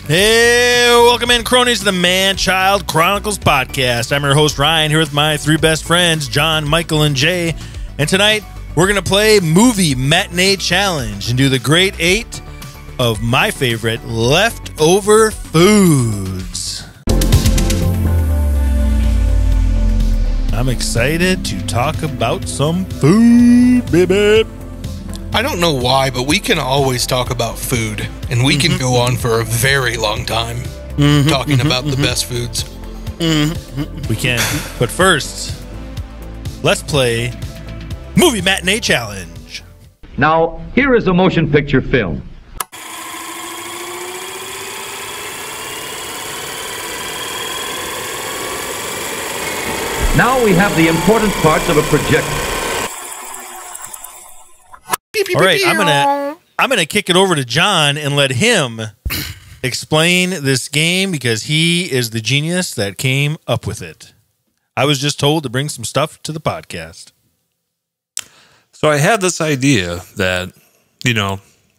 Hey, welcome in, cronies, to the Man Child Chronicles Podcast. I'm your host, Ryan, here with my three best friends, John, Michael, and Jay. And tonight, we're going to play Movie Matinee Challenge and do the great 8 of my favorite leftover foods. I'm excited to talk about some food, baby. I don't know why, but we can always talk about food, and we can go on for a very long time talking about the best foods. We can. But first, let's play Movie Matinee Challenge. Now, here is a motion picture film. Now we have the important parts of a projector. All right, I'm gonna kick it over to John and let him explain this game because he is the genius that came up with it. I was just told to bring some stuff to the podcast. So I had this idea that,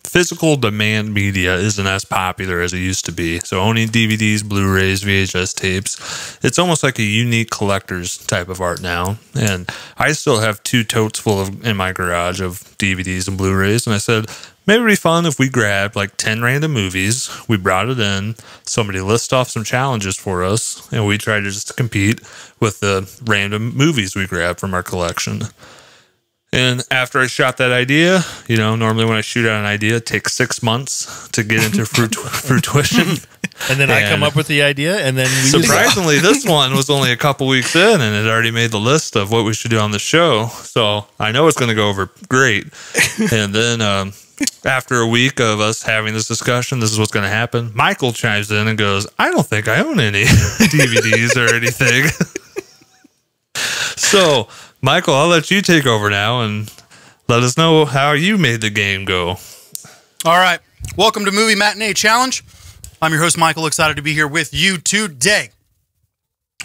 physical demand media isn't as popular as it used to be. So owning DVDs, Blu-Rays, VHS tapes, it's almost like a unique collector's type of art now. And I still have 2 totes full in my garage of DVDs and Blu-Rays. And I said, maybe it'd be fun if we grabbed like 10 random movies, we brought it in, somebody lists off some challenges for us, and we tried to just compete with the random movies we grabbed from our collection. And after I shot that idea, normally when I shoot out an idea, it takes 6 months to get into fruition. And then I come up with the idea, and then we surprisingly, this one was only a couple weeks in, and it already made the list of what we should do on the show. So I know it's going to go over great. And then after a week of us having this discussion, this is what's going to happen. Michael chimes in and goes, I don't think I own any DVDs or anything. So Michael, I'll let you take over now and let us know how you made the game go. All right. Welcome to Movie Matinee Challenge. I'm your host, Michael. Excited to be here with you today.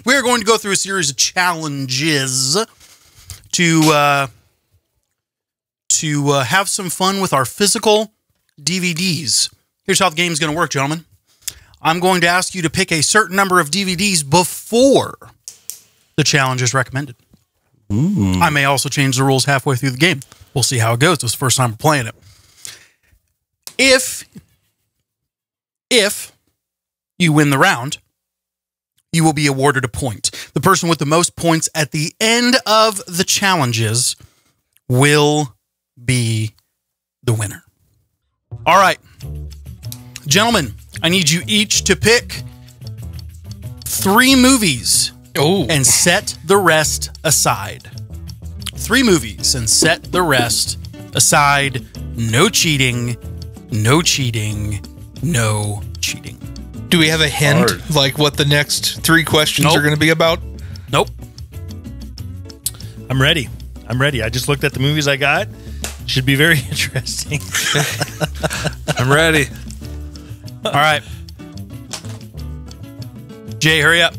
We're going to go through a series of challenges to have some fun with our physical DVDs. Here's how the game's going to work, gentlemen. I'm going to ask you to pick a certain number of DVDs before the challenge is recommended. Ooh. I may also change the rules halfway through the game. We'll see how it goes. This is the first time we're playing it. If you win the round, you will be awarded a point. The person with the most points at the end of the challenges will be the winner. All right. Gentlemen, I need you each to pick 3 movies. Oh. And set the rest aside. 3 movies and set the rest aside. No cheating. No cheating. No cheating. Do we have a hint, like what the next 3 questions are going to be about? Nope. I'm ready. I just looked at the movies I got. Should be very interesting. I'm ready. All right. Jay, hurry up.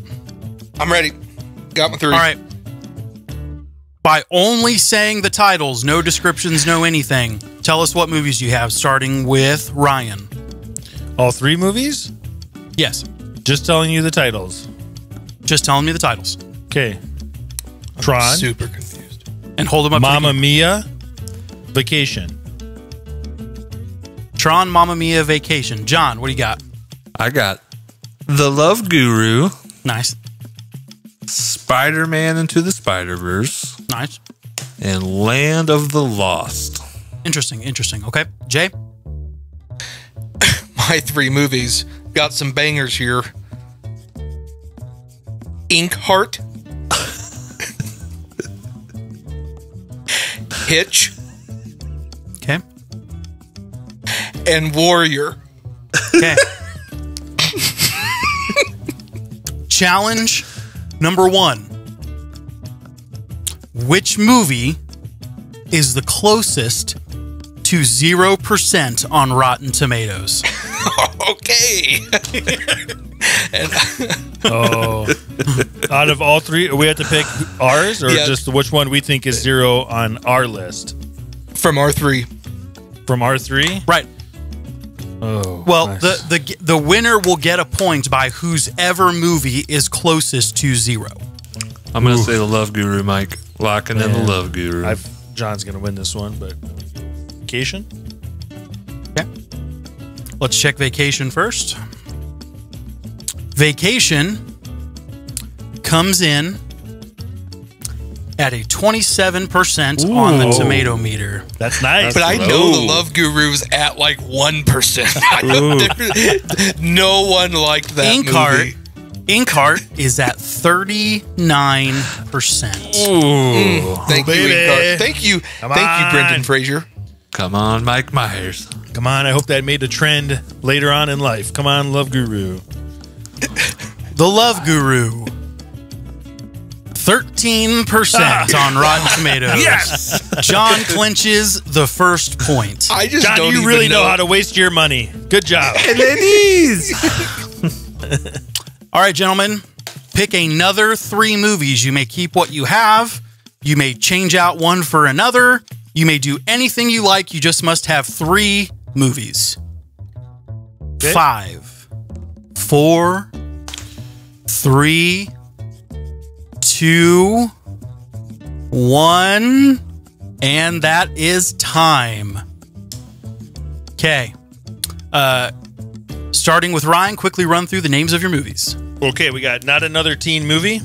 I'm ready. Got my 3. All right. By only saying the titles, no descriptions, no anything, tell us what movies you have, starting with Ryan. All 3 movies? Yes. Just telling you the titles. Just telling me the titles. Okay. Tron. I'm super confused. And hold them up. Mamma Mia. Vacation. Tron, Mamma Mia, Vacation. John, what do you got? I got The Love Guru. Nice. Spider-Man Into the Spider-Verse. Nice. And Land of the Lost. Interesting. Okay. Jay? My 3 movies. Got some bangers here. Inkheart. Hitch. Okay. And Warrior. Okay. Challenge number 1. Which movie is the closest to 0% on Rotten Tomatoes? Okay. Out of all 3, we have to pick ours or just which one we think is 0 on our list? From R3. From R3? Right. Oh, Well, nice. the winner will get a point by whose ever movie is closest to 0. I'm going to say the Love Guru, Mike. Locking in the Man. Love Guru. John's gonna win this one, but Vacation. Okay. Let's check Vacation first. Vacation comes in at a 27% on the tomato meter. That's nice. But I know the Low. Love Guru's at like 1%. I know no one liked that movie. Inkheart is at 39%. Thank you, baby. Inkheart. Thank you, Come thank you, on. Brendan Fraser. Come on, Mike Myers. Come on, I hope that made a trend later on in life. Come on, Love Guru. The Love Guru. 13% on Rotten Tomatoes. Yes! John clinches the first point. I just John, don't you even really know how to waste your money. Good job. All right, gentlemen, pick another 3 movies. You may keep what you have. You may change out one for another. You may do anything you like. You just must have 3 movies. Okay. 5, 4, 3, 2, 1, and that is time. Okay. Starting with Ryan, quickly run through the names of your movies. Okay, we got Not Another Teen Movie.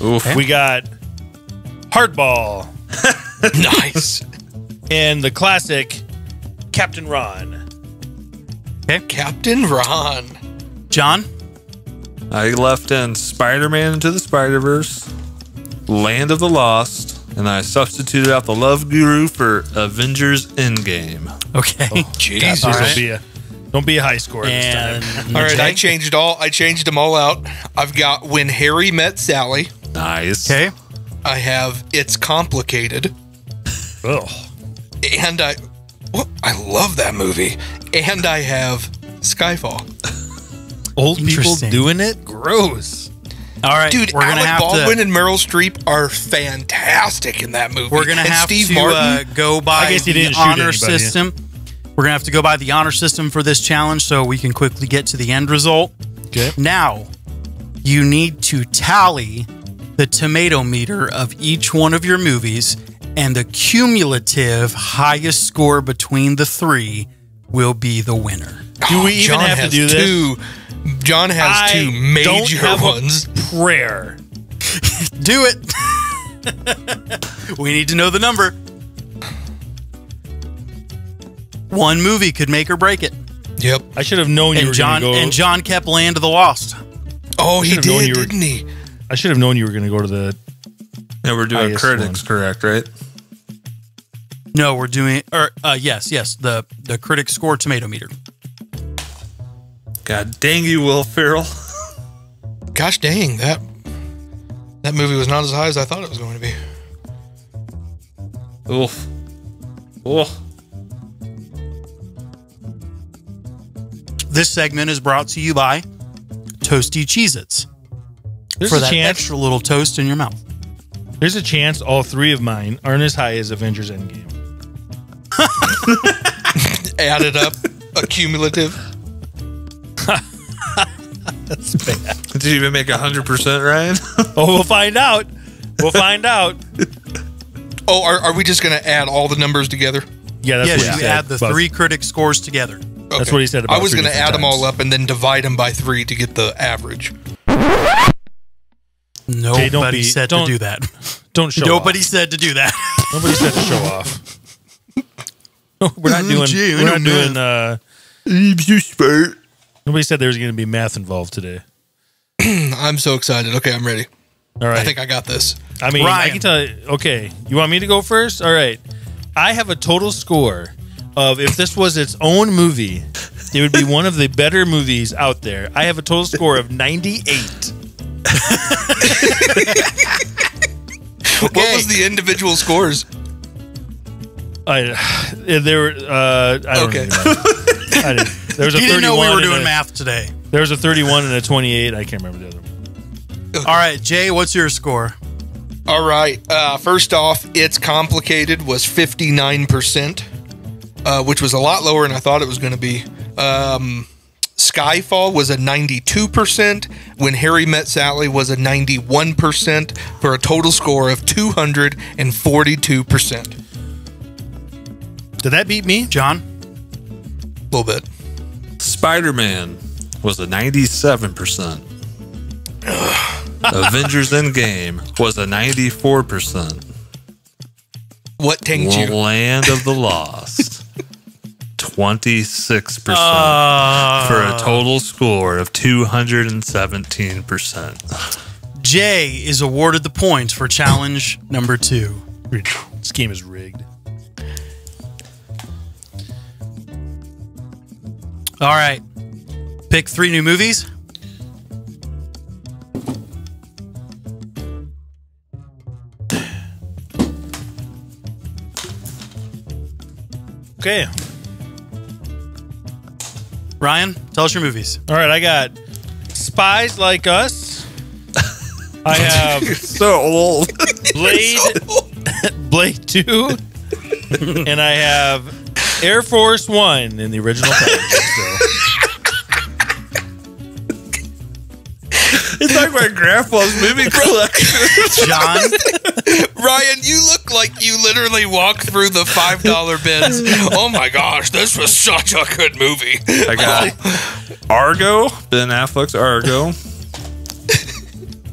Oof. We got Hardball. Nice. And the classic Captain Ron. Captain Ron. John? I left in Spider-Man Into the Spider-Verse, Land of the Lost, and I substituted out the Love Guru for Avengers Endgame. Okay. Jesus. All right. Don't be a high scorer this And time. All right, Jay? I changed them all out. I've got When Harry Met Sally. Nice. Okay. I have It's Complicated. Ugh. And I love that movie. And I have Skyfall. Old people Interesting. doing it? Gross. All right. Dude, we're gonna Alec have Baldwin to. and Meryl Streep are fantastic in that movie. We're gonna and have Steve to Martin. go by I guess he the didn't shoot honor anybody. system. We're gonna have to go by the honor system for this challenge, so we can quickly get to the end result. Okay. Now, you need to tally the tomato meter of each one of your movies, and the cumulative highest score between the 3 will be the winner. Do we even John have to has do this? John has two major don't have ones. A prayer. Do it. We need to know the number. One movie could make or break it. Yep. I should have known you And were John going to go. and John kept Land of the Lost. Oh, he should've known did, you were- didn't he? I should have known you were going to go to the. Yeah, we're doing Highest critics, correct, right? No, we're doing yes, the critic score tomato meter. God dang you, Will Ferrell. Gosh dang, that movie was not as high as I thought it was going to be. Oof. Oof. This segment is brought to you by Toasty Cheez-Its. There's For a that chance. extra little toast in your mouth. There's a chance all 3 of mine aren't as high as Avengers Endgame. Added up, a cumulative. That's bad. Did you even make 100%, Ryan? Oh, we'll find out. We'll find out. Oh, are we just going to add all the numbers together? Yeah, that's Yes, what he you said. add the Buzz. 3 critic scores together. That's what he said about I was 3 going to different add them all times. up and then divide them by 3 to get the average. Jay, Nobody said to do that. Don't show Nobody off. said to do that. Nobody said to show off. We're not doing. Gee, I we're know not doing. Nobody said there was going to be math involved today. I'm so excited. Okay, I'm ready. All right. I think I got this. I mean, I Ryan. can tell you. Okay, you want me to go first? All right. I have a total score of, if this was its own movie, it would be one of the better movies out there. I have a total score of 98. What was the individual scores? I don't Okay. remember. I didn't. There was a He 31 didn't know we were and doing a- math today. There was a 31 and a 28. I can't remember the other one. All right, Jay, what's your score? All right. First off, It's Complicated was 59%, which was a lot lower than I thought it was going to be. Skyfall was a 92%. When Harry Met Sally was a 91%, for a total score of 242%. Did that beat me? John? A little bit. Spider-Man was a 97%. Avengers Endgame was a 94%. What tanked you? Land of the Lost, 26%. For a total score of 217%. Jay is awarded the points for challenge number 2. This game is rigged. All right. Pick 3 new movies. Okay. Ryan, tell us your movies. All right, I got Spies Like Us. I have So old. Blade 2. And I have Air Force One in the original package. So. It's like my grandpa's movie collection. John? Ryan, you look like you literally walked through the $5 bins. Oh my gosh, this was such a good movie. I got Argo, Ben Affleck's Argo.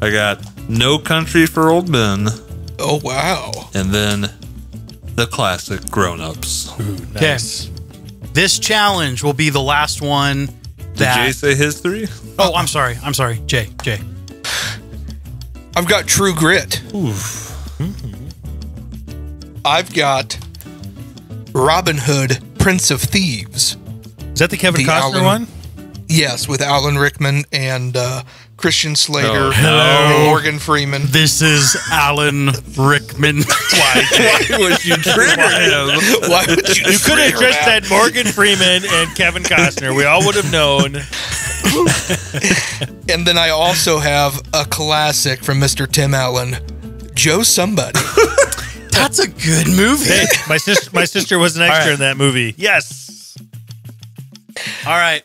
I got No Country for Old Men. Oh, wow. And then the classic Grown Ups. Nice. This challenge will be the last one Did that... Jay say his 3? Oh, I'm sorry. Jay. I've got True Grit. I've got Robin Hood, Prince of Thieves. Is that the Kevin The Costner Alan- one? Yes, with Alan Rickman and Christian Slater Oh, no. and Morgan Freeman. This is Alan Rickman. Why would you trigger him? Why would you You could have trigger just that? said Morgan Freeman and Kevin Costner. We all would have known. And then I also have a classic from Mr. Tim Allen, Joe Somebody. That's a good movie. Hey, my sister was an extra All right. in that movie. Yes. All right.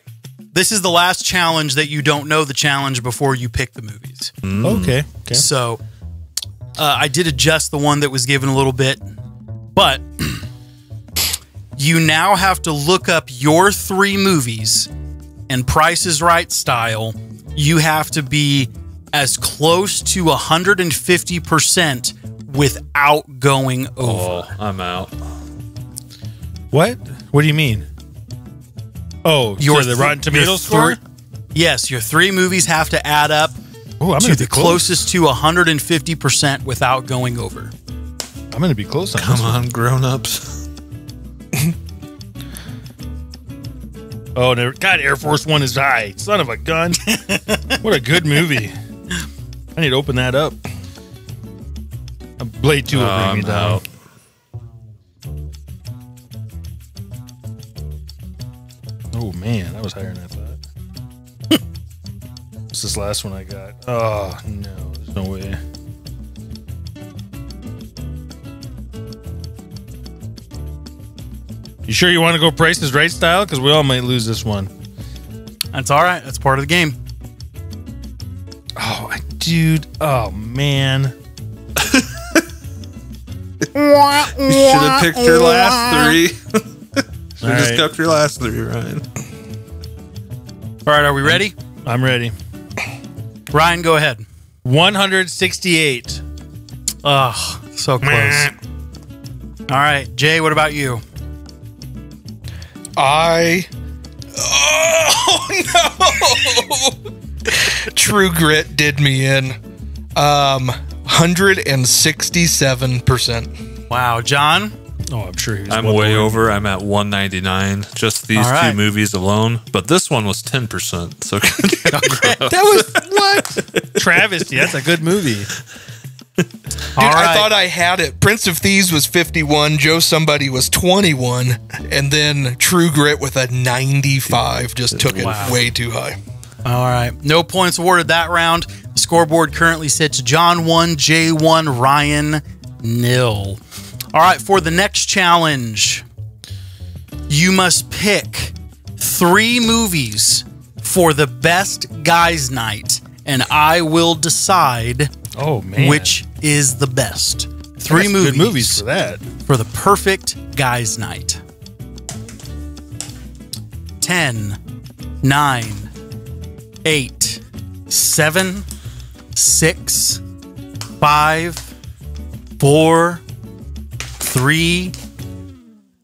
This is the last challenge that you don't know the challenge before you pick the movies. Okay. So I did adjust the one that was given a little bit, but you now have to look up your 3 movies, and Price is Right style. You have to be as close to 150% without going over. Oh, I'm out. What? What do you mean? Oh, Your the th- Rotten your Tomatoes score? Yes, your 3 movies have to add up Oh, I'm to gonna the be close. closest to 150% without going over. I'm gonna be close on Come this one. on, Grown Ups. Oh, God, Air Force One is high. Son of a gun. What a good movie. I need to open that up. Blade 2 will bring me down. out. Oh, man. That was higher than I thought. What's this last one I got? Oh, no. There's no way. You sure you want to go Price is Right style? Because we all might lose this one. That's all right. That's part of the game. Oh, dude. Oh, man. You should have picked your last 3. Should have All just right. kept your last 3, Ryan. All right, are we ready? I'm ready. Ryan, go ahead. 168. Ugh, so close. All right, Jay, what about you? Oh, no. True Grit did me in. 167%. Wow, John? Oh, I'm sure he was I'm well way over. over. I'm at 199. Just these All right. 2 movies alone. But this one was 10%. So That was what? Travesty. That's a good movie. Dude, I thought I had it. Prince of Thieves was 51. Joe Somebody was 21. And then True Grit with a 95 just took it Wow. way too high. All right, no points awarded that round. The scoreboard currently sits John 1, Jay 1, Ryan 0. All right, for the next challenge, you must pick 3 movies for the best guys' night, and I will decide which is the best. 3 movies. Good movies for that. For the perfect guys' night. 10, 9, 8, 7, 6, 5, 4, 3,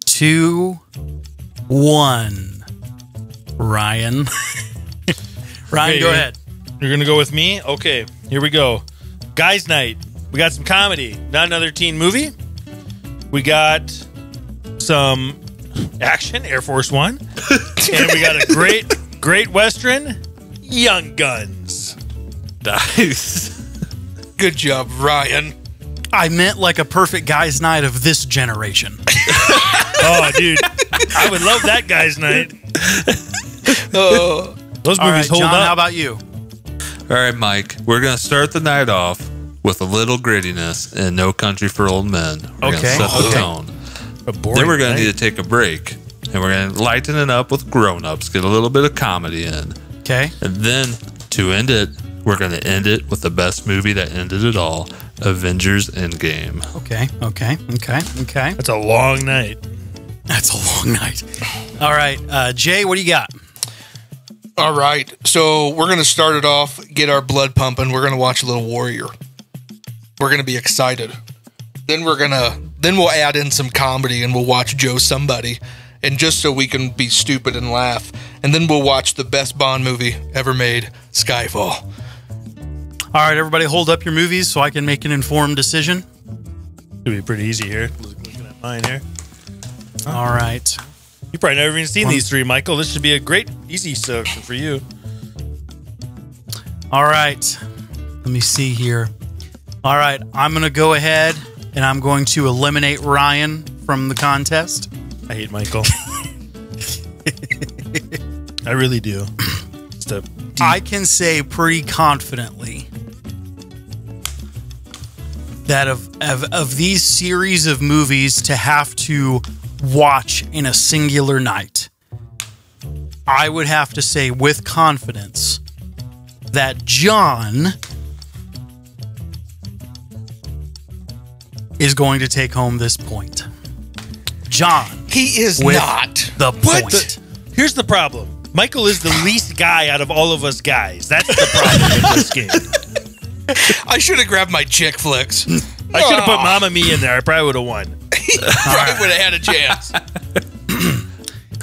2, 1. Ryan. Ryan, go ahead. You're going to go with me? Okay, here we go. Guys' night. We got some comedy, not another teen movie. We got some action, Air Force One. And we got a great Western, Young Guns. Nice. Good job, Ryan. I meant like a perfect guys' night of this generation. Oh, dude. I would love that guy's night. Those movies All right, hold John, up. how about you? All right, Mike. We're going to start the night off with a little grittiness and No Country for Old Men. We're going to set the tone. Then we're going to need to take a break. And we're going to lighten it up with grown-ups, get a little bit of comedy in. Okay. And then, to end it, we're going to end it with the best movie that ended it all, Avengers Endgame. Okay. That's a long night. That's a long night. All right, Jay, what do you got? All right. So we're going to start it off, get our blood pumping. We're going to watch a little Warrior. We're going to be excited. Then we'll add in some comedy and we'll watch Joe Somebody. And just so we can be stupid and laugh. And then we'll watch the best Bond movie ever made, Skyfall. All right, everybody hold up your movies so I can make an informed decision. It'll be pretty easy here. Looking at mine here. All right. You probably never even seen these 3, Michael. This should be a great, easy selection for you. All right. Let me see here. All right, I'm going to go ahead and I'm going to eliminate Ryan from the contest. I hate Michael. I really do. I can say pretty confidently that of these series of movies to have to watch in a singular night, I would have to say with confidence that John is going to take home this point. John. He is with not. The point. Here's the problem. Michael is the least guy out of all of us guys. That's the problem in this game. I should have grabbed my chick flicks. I should have put Mamma Mia in there. I probably would have won. Probably would have had a chance.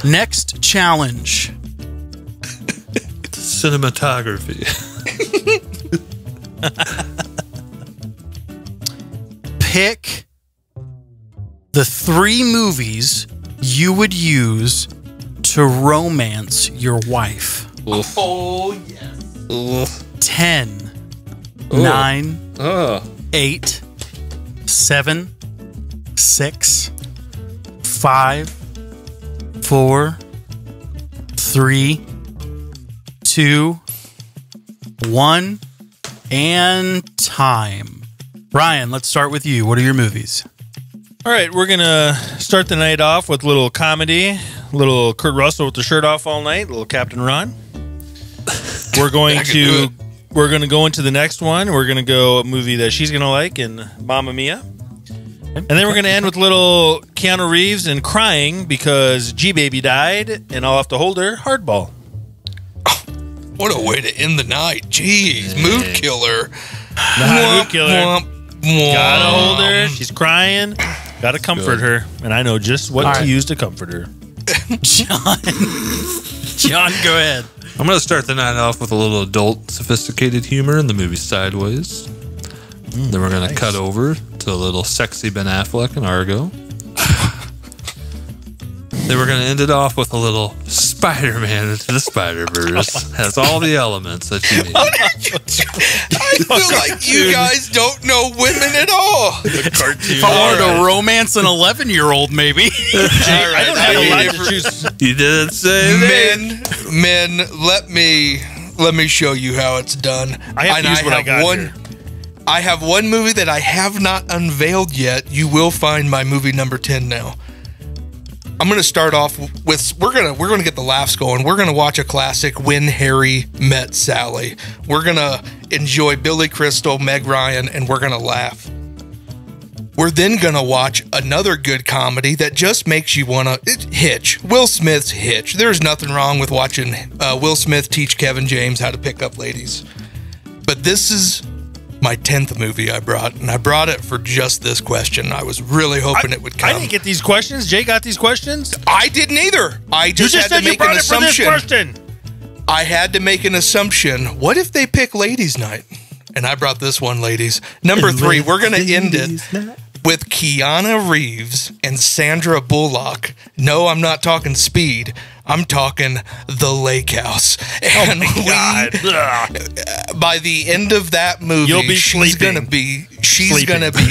Next challenge. Cinematography. Pick the 3 movies you would use to romance your wife. Oh, yes. 10, 9, 8, 7, 6, 5, 4, 3, 2, 1, and time. Ryan, let's start with you. What are your movies? All right, we're going to start the night off with a little comedy, a little Kurt Russell with the shirt off all night, a little Captain Ron. We're going to go into the next one. We're going to go a movie that she's going to like in Mamma Mia. And then we're going to end with a little Keanu Reeves and crying because G-Baby died and I'll have to hold her, Hardball. What a way to end the night. Jeez, mood killer. Mood killer. Gotta hold her. She's crying. Gotta comfort her. And I know just what to use to comfort her. John, go ahead. I'm going to start the night off with a little adult, sophisticated humor in the movie Sideways. Then we're going to cut over to a little sexy Ben Affleck and Argo. Then we're going to end it off with a little Spider-Man into the Spider-Verse. Has all the elements that you need. I feel like you guys don't know women at all. The cartoon. If I wanted to romance an 11-year-old, maybe. I don't have a lot to choose. You didn't say that. Men, let me show you how it's done. I have to use what I got here. I have one movie that I have not unveiled yet. You will find my movie number 10 now. I'm going to start off with we're going to get the laughs going. We're going to watch a classic, When Harry Met Sally. We're going to enjoy Billy Crystal, Meg Ryan, and we're going to laugh. We're then going to watch another good comedy that just makes you want to Hitch. Will Smith's Hitch. There's nothing wrong with watching Will Smith teach Kevin James how to pick up ladies. But this is my 10th movie I brought, and I brought it for just this question. I was really hoping it would come. I didn't get these questions. Jay got these questions. I didn't either. I just had to make an assumption. I had to make an assumption. What if they pick Ladies' Night? And I brought this one, ladies. Number 3, we're going to end it with Keanu Reeves and Sandra Bullock. No, I'm not talking Speed. I'm talking The Lake House. And by the end of that movie, she's gonna be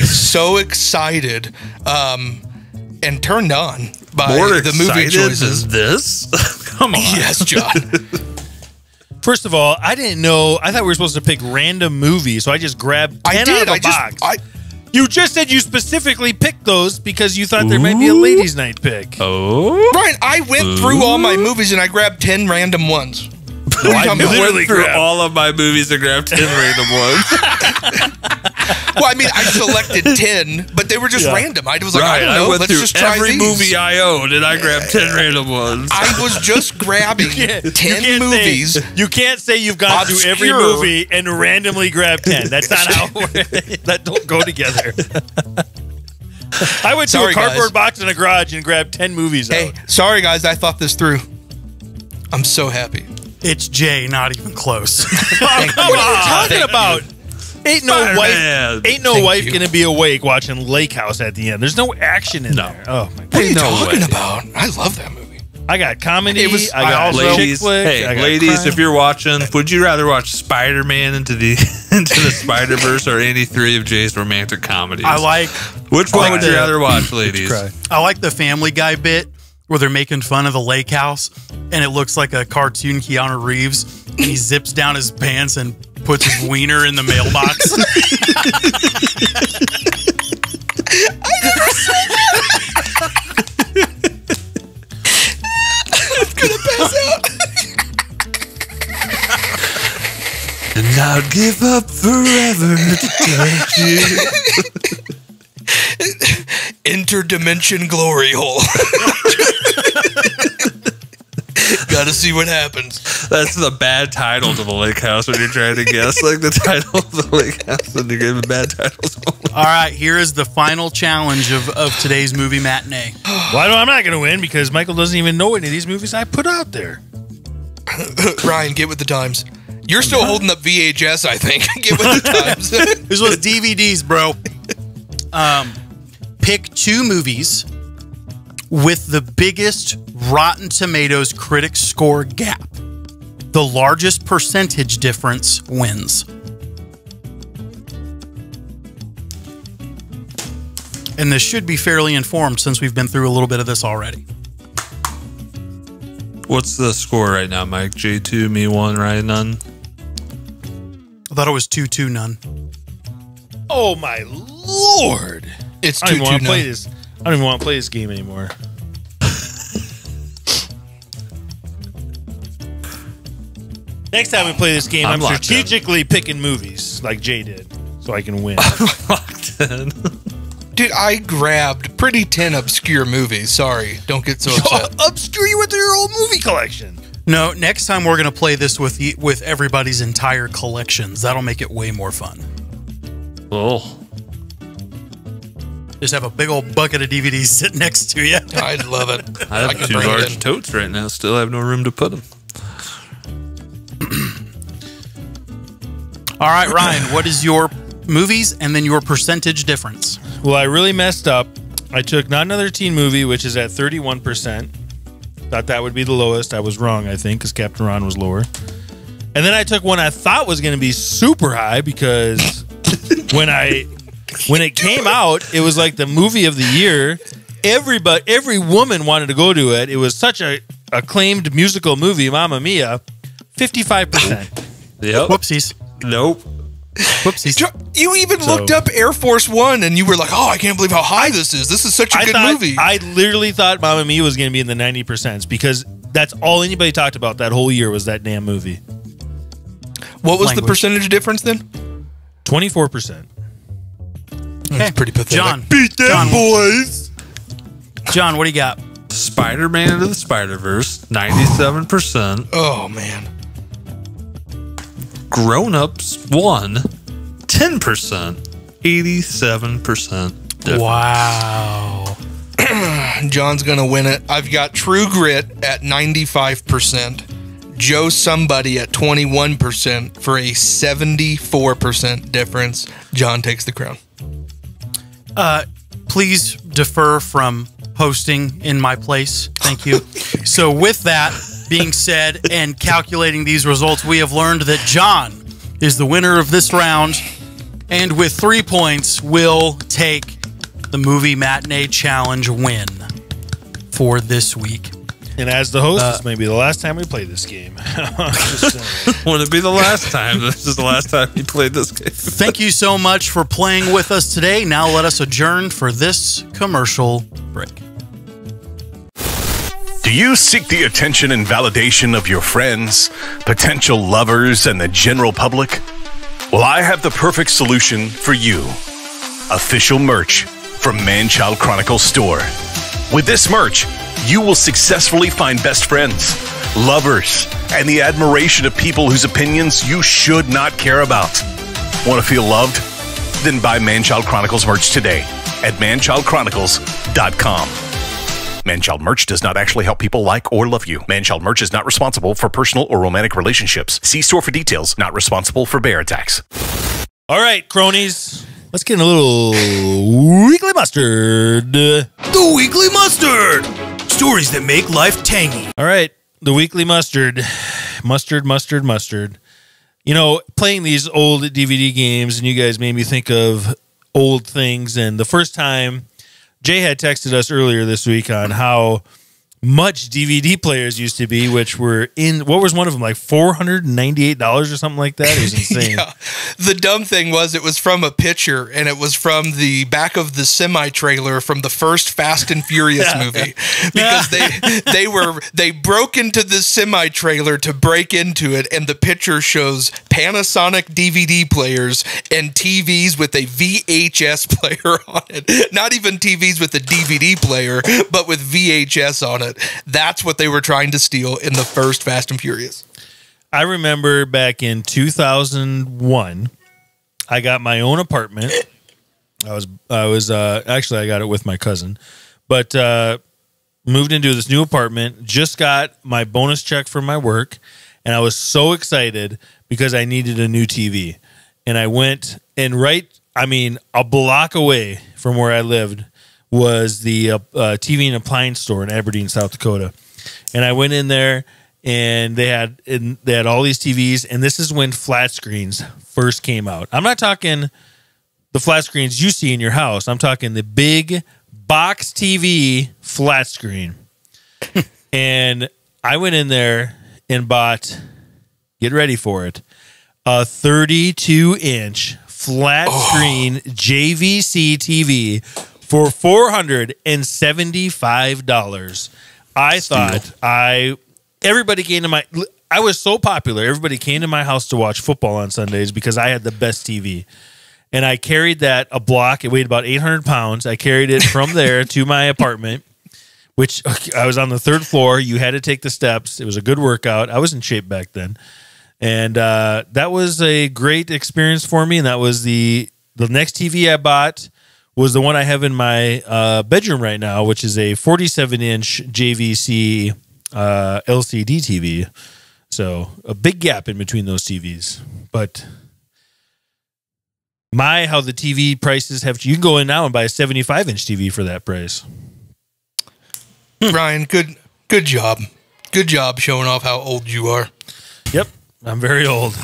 so excited and turned on by the movie choices. This? Come on. Yes, John. First of all, I didn't know. I thought we were supposed to pick random movies, so I just grabbed 10 out of the box. You just said you specifically picked those because you thought there might be a ladies' night pick. Oh, Brian, I went through all my movies and I grabbed 10 random ones. No, I literally went through all of my movies and grabbed 10 random ones. Well, I mean, I selected 10, but they were just random. I was like, I don't know, let's just try every these. movie I owned, and I grabbed 10 random ones. I was just grabbing 10 movies. You can't say you've gone through every movie and randomly grabbed 10. That's not how that don't go together. I went to a cardboard box in a garage and grabbed 10 movies out. Sorry, guys, I thought this through. I'm so happy. It's Jay, not even close. What are you talking about? Ain't no wife gonna be awake watching Lake House at the end. There's no action in there. Oh my god! What are you talking about? I love that movie. I got comedy. I got ladies. Chick flick. Hey, ladies, if you're watching, would you rather watch Spider-Man into the Spider-Verse or any 3 of Jay's romantic comedies? Which one would you rather watch, ladies? I like the Family Guy bit where they're making fun of the lake house, and it looks like a cartoon Keanu Reeves, and he zips down his pants and puts his wiener in the mailbox. I never said that. I'm gonna pass out. And I'd give up forever to touch you. Interdimension glory hole. Gotta see what happens. That's the bad title to the lake house when you're trying to guess like the title of the lake house and you're giving bad titles. All right, here is the final challenge of today's movie matinee. Well, I'm not going to win because Michael doesn't even know any of these movies I put out there. Ryan, get with the times. You're still holding up VHS, I think. Get with the times. This was DVDs, bro. Pick 2 movies with the biggest Rotten Tomatoes critic score gap. The largest percentage difference wins. And this should be fairly informed since we've been through a little bit of this already. What's the score right now, Mike? J2, me 1, Ryan none? I thought it was 2-2 none. Oh my lord! It's 2-2 I don't even want to none. play this. I don't even want to play this game anymore. Next time we play this game, I'm strategically picking movies like Jay did, so I can win. Dude, I grabbed pretty 10 obscure movies. Sorry, don't get so upset. Obscure you with your old movie collection. No, next time we're going to play this with everybody's entire collections. That'll make it way more fun. Oh. Just have a big old bucket of DVDs sitting next to you. I'd love it. I have 2 large totes right now. Still have no room to put them. All right, Ryan, what is your movies and then your percentage difference? Well, I really messed up. I took Not Another Teen Movie, which is at 31%. Thought that would be the lowest. I was wrong, I think, because Captain Ron was lower. And then I took one I thought was going to be super high because when it came out, it was like the movie of the year. Every woman wanted to go to it. It was such a acclaimed musical movie, Mamma Mia. 55%. Yep. Whoopsies. Nope. Whoopsies. You even looked up Air Force One, and you were like, "Oh, I can't believe how high this is. This is such a good movie." I literally thought Mamma Mia was going to be in the 90% because that's all anybody talked about that whole year was that damn movie. What was the percentage difference then? 24%. That's pretty pathetic. John, Beat them, boys. John, what do you got? Spider-Man Into the Spider-Verse, 97%. Oh man. Grown-Ups 1, 10%, 87% difference. Wow. John's gonna win it. I've got True Grit at 95%. Joe Somebody at 21% for a 74% difference. John takes the crown. Please defer from hosting in my place. Thank you. So with that being said and calculating these results, we have learned that John is the winner of this round and with 3 points will take the Movie Matinee Challenge win for this week. And as the host, this may be the last time we play this game. Would it be the last time? This is the last time you played this game. Thank you so much for playing with us today. Now let us adjourn for this commercial break. Do you seek the attention and validation of your friends, potential lovers, and the general public? Well, I have the perfect solution for you. Official merch from Man Child Chronicles store. With this merch, you will successfully find best friends, lovers, and the admiration of people whose opinions you should not care about. Want to feel loved? Then buy Man Child Chronicles merch today at manchildchronicles.com. Man-Child merch does not actually help people like or love you. Man-Child merch is not responsible for personal or romantic relationships. See store for details. Not responsible for bear attacks. All right, cronies. Let's get in a little weekly mustard. The Weekly Mustard! Stories that make life tangy. All right, the weekly mustard. Mustard. You know, playing these old DVD games, and you guys made me think of old things. And the first time, Jay had texted us earlier this week on how much DVD players used to be, which were in, what was one of them, like $498 or something like that? It was insane. Yeah. The dumb thing was it was from a picture, and it was from the back of the semi-trailer from the first Fast and Furious movie. Because they broke into the semi-trailer to break into it, and the picture shows Panasonic DVD players and TVs with a VHS player on it. Not even TVs with a DVD player, but with VHS on it. That's what they were trying to steal in the first Fast and Furious. I remember back in 2001, I got my own apartment. I was actually I got it with my cousin, but moved into this new apartment. Just got my bonus check from my work, and I was so excited because I needed a new TV. And I went and a block away from where I lived was the TV and appliance store in Aberdeen, South Dakota. And I went in there, and they had all these TVs, and this is when flat screens first came out. I'm not talking the flat screens you see in your house. I'm talking the big box TV flat screen. And I went in there and bought, get ready for it, a 32-inch flat screen JVC TV for $475. I thought everybody came to my, I was so popular. Everybody came to my house to watch football on Sundays because I had the best TV. And I carried that a block. It weighed about 800 pounds. I carried it from there to my apartment, which I was on the 3rd floor. You had to take the steps. It was a good workout. I was in shape back then. And that was a great experience for me. And that was the next TV I bought was the one I have in my bedroom right now, which is a 47-inch JVC LCD TV. So a big gap in between those TVs. But how the TV prices have, you can go in now and buy a 75-inch TV for that price. Ryan, good job. Good job showing off how old you are. Yep, I'm very old.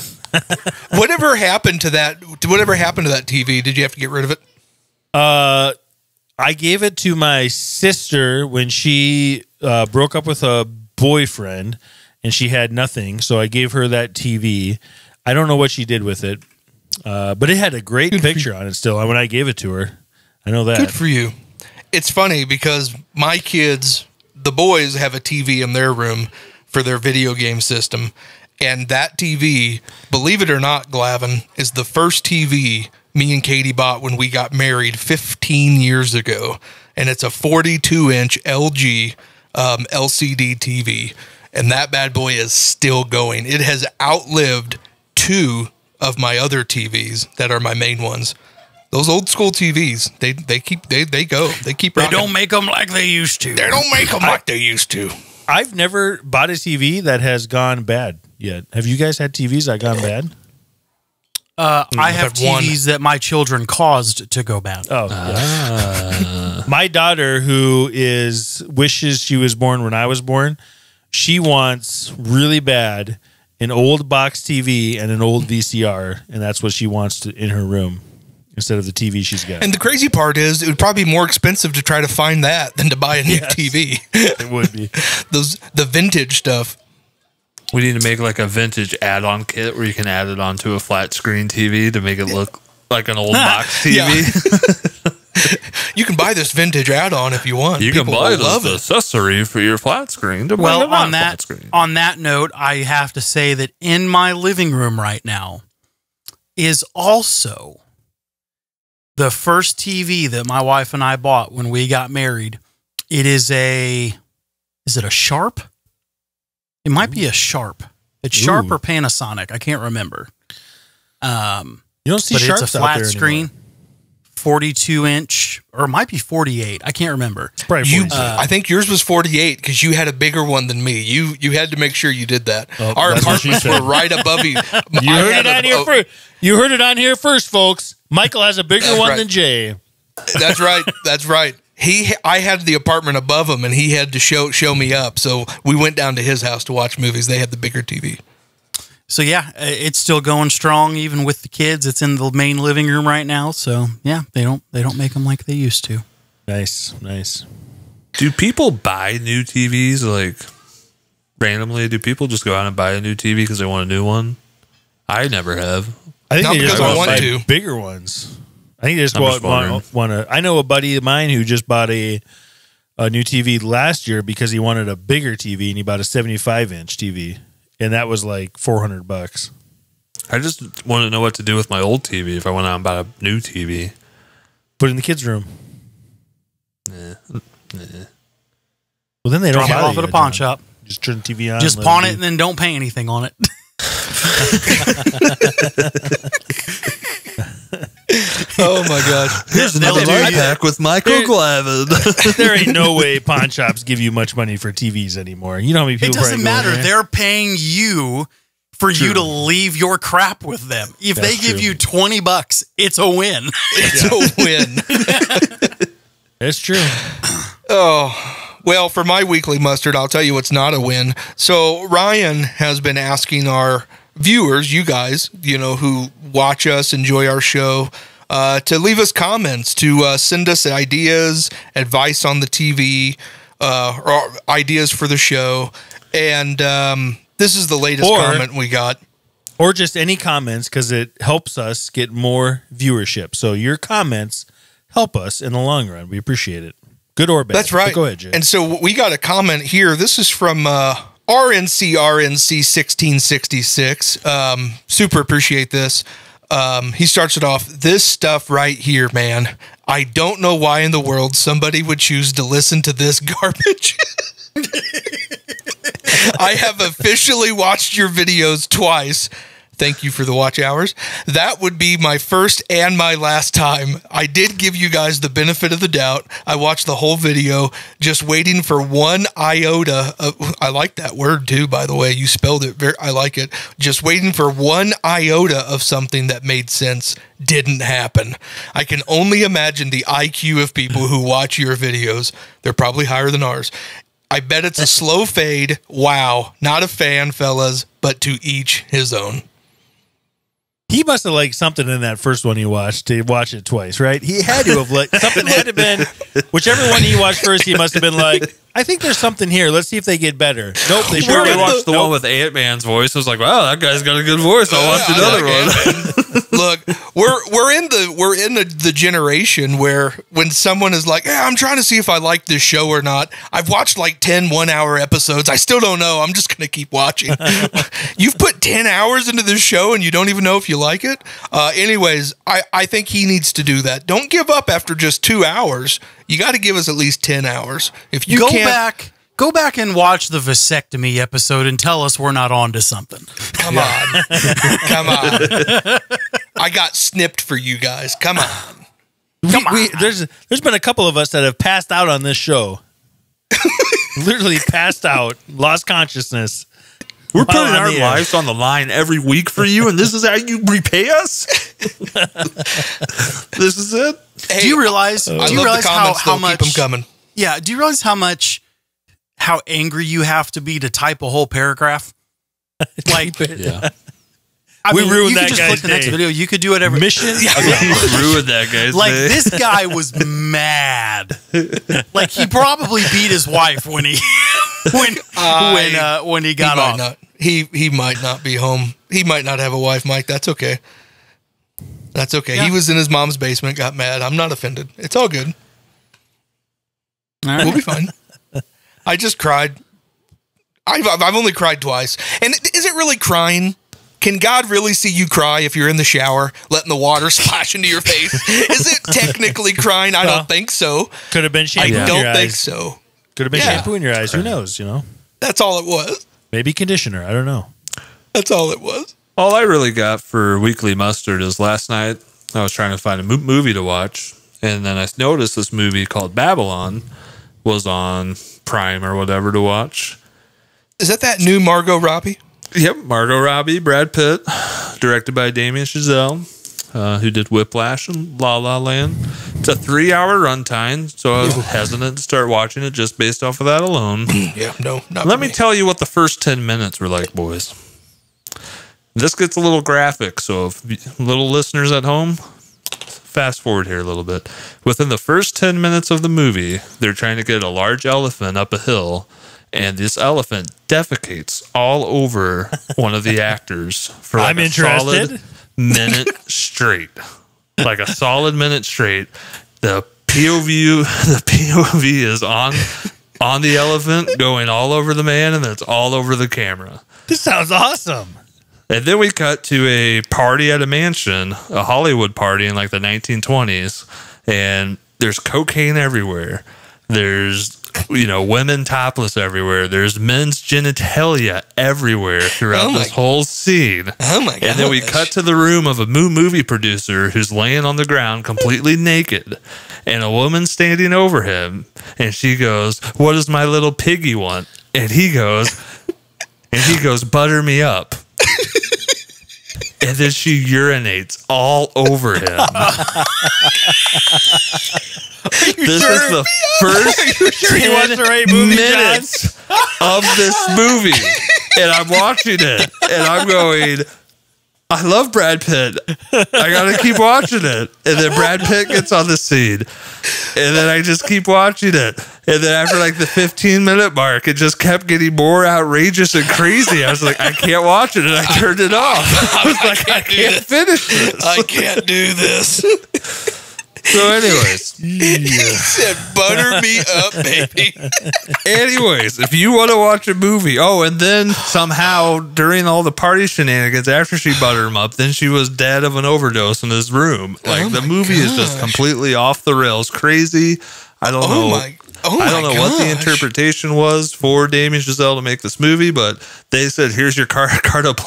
Whatever happened to that TV? Did you have to get rid of it? I gave it to my sister when she broke up with a boyfriend, and she had nothing. So I gave her that TV. I don't know what she did with it. But it had a great picture on it still when I gave it to her. I know that. Good for you. It's funny because my kids, the boys, have a TV in their room for their video game system. And that TV, believe it or not, Glavin, is the first TV me and Katie bought when we got married 15 years ago. And it's a 42-inch LG LCD TV. And that bad boy is still going. It has outlived 2 of my other TVs that are my main ones. Those old school TVs, they go. They keep rocking. They don't make them like they used to. They don't make them like they used to. I've never bought a TV that has gone bad yet. Have you guys had TVs that gone bad? I have TVs that my children caused to go bad. Oh, yeah. My daughter, who wishes she was born when I was born, she wants really bad an old box TV and an old VCR, and that's what she wants in her room instead of the TV she's got. And the crazy part is, it would probably be more expensive to try to find that than to buy a new TV. It would be. The vintage stuff. We need to make like a vintage add-on kit where you can add it onto a flat screen TV to make it look like an old box TV. You can buy this vintage add-on if you want. You People can buy will this accessory for your flat screen. Well, on that note, I have to say that in my living room right now is also the first TV that my wife and I bought when we got married. It is is it a Sharp? It might be a Sharp. It's Sharp or Panasonic. I can't remember. You don't see but Sharps it's a out flat there screen, 42-inch, or it might be 48. I can't remember. I think yours was 48 because you had a bigger one than me. You had to make sure you did that. Our apartments were right above you. You heard it on here first. You heard it on here first, folks. Michael has a bigger one than Jay. That's right. That's right. I had the apartment above him, and he had to show me up. So we went down to his house to watch movies. They had the bigger TV. So yeah, it's still going strong even with the kids. It's in the main living room right now. So yeah, they don't make them like they used to. Nice. Do people buy new TVs like randomly? Do people just go out and buy a new TV because they want a new one? I never have. I think Not they just because I want want to to. bigger ones. I think they just I'm just want to. I know a buddy of mine who just bought a new TV last year because he wanted a bigger TV, and he bought a 75-inch TV, and that was like $400. I just want to know what to do with my old TV if I went out and bought a new TV. Put it in the kids' room. Nah. Well, then they don't Drop it bother off you, at a pawn John. shop. Just turn the TV on. Just let pawn do- it and then don't pay anything on it. Oh my gosh! Here's another pack with Michael Glavin. There ain't no way pawn shops give you much money for TVs anymore. You know how many people It doesn't probably go in matter. there? They're paying you for you to leave your crap with them. If That's they give true. you $20, it's a win. It's a win. It's true. Oh, well, for my weekly mustard, I'll tell you what's not a win. So Ryan has been asking our viewers, you guys, who watch us, enjoy our show, to leave us comments, to send us ideas, advice on the TV, or ideas for the show. And this is the latest comment we got. Or just any comments, because it helps us get more viewership. So your comments help us in the long run. We appreciate it. Good or bad. That's right. But go ahead, Jay. And so we got a comment here. This is from RNC 1666. Super appreciate this. He starts it off, this stuff right here, man. I don't know why in the world somebody would choose to listen to this garbage. I have officially watched your videos twice. Thank you for the watch hours. That would be my first and my last time. I did give you guys the benefit of the doubt. I watched the whole video, just waiting for one iota of, I like that word too, by the way. You spelled it I like it. Just waiting for one iota of something that made sense didn't happen. I can only imagine the IQ of people who watch your videos. They're probably higher than ours. I bet it's a slow fade. Wow. Not a fan, fellas, but to each his own. He must have liked something in that first one he watched to watch it twice, right? He had to have liked something. Had to been whichever one he watched first. He must have been like, I think there's something here. Let's see if they get better. Nope, they Sure, sure we didn't. watched the one with Ant-Man's voice. I was like, wow, that guy's got a good voice. I'll watch another one. Look, we're in the generation where when someone is like, "Yeah, I'm trying to see if I like this show or not." I've watched like 10 1-hour episodes. I still don't know. I'm just going to keep watching. You've put 10 hours into this show and you don't even know if you like it. Anyways, I think he needs to do that. Don't give up after just 2 hours. You got to give us at least 10 hours. If you Go back and watch the vasectomy episode and tell us we're not on to something. Come on. Come on. I got snipped for you guys. Come on. There's been a couple of us that have passed out on this show. Literally passed out, lost consciousness. We're putting on our the air. lives on the line every week for you, and this is how you repay us? This is it? Hey, Do you realize I love the comments, how though. much Keep them coming. Yeah, do you realize how angry you have to be to type a whole paragraph? Like, Yeah. I We mean, ruined you that could just guy's click the next day. video. You could do whatever. Mission. Ruined that guy's Like day. this guy was mad. Like he probably beat his wife when he when he got He might off. not. He might not be home. He might not have a wife, Mike. That's okay. That's okay. Yeah. He was in his mom's basement, got mad. I'm not offended. It's all good. All right. We'll be fine. I just cried. I've only cried twice. And is it really crying? Can God really see you cry if you're in the shower, letting the water splash into your face? Is it technically crying? I don't think so. Could have been I shampoo in your don't think eyes. so. Could have been Yeah. shampoo in your eyes. Who knows? You know, That's all it was. maybe conditioner. I don't know. That's all it was. All I really got for Weekly Mustard is last night I was trying to find a movie to watch, and then I noticed this movie called Babylon was on Prime or whatever to watch. Is that new Margot Robbie? Yep, Margot Robbie, Brad Pitt, directed by Damien Chazelle, who did Whiplash and La La Land. It's a 3-hour runtime, so I was hesitant to start watching it just based off of that alone. Yeah, no, not Let for me tell you what the first 10 minutes were like, boys. This gets a little graphic, so if little listeners at home, fast forward here a little bit. Within the first 10 minutes of the movie, they're trying to get a large elephant up a hill, and this elephant defecates all over one of the actors for like I'm a interested. solid minute straight. Like a solid minute straight. The POV is on the elephant, going all over the man, and then it's all over the camera. This sounds awesome. And then we cut to a party at a mansion, a Hollywood party in like the 1920s, and there's cocaine everywhere. There's, women topless everywhere. There's men's genitalia everywhere throughout this whole scene. Oh my god! And then we cut to the room of a movie producer who's laying on the ground completely naked, and a woman standing over him, and she goes, "What does my little piggy want?" And he goes, "Butter me up." And then she urinates all over him. This is the first You watched the right movie, John? minutes of this movie. And I'm watching it. And I'm going, I love Brad Pitt. I got to keep watching it. And then Brad Pitt gets on the scene. And then I just keep watching it. And then after like the 15-minute mark, it just kept getting more outrageous and crazy. I was like, I can't watch it. And I turned it off. I was like, I can't finish this. I can't do this. So anyways. He said, "Butter me up, baby." Anyways, if you want to watch a movie, and then somehow during all the party shenanigans, after she buttered him up, then she was dead of an overdose in his room. Like the movie is just completely off the rails, crazy. I don't know. I don't know what the interpretation was for Damien Chazelle to make this movie, but they said, "Here's your carte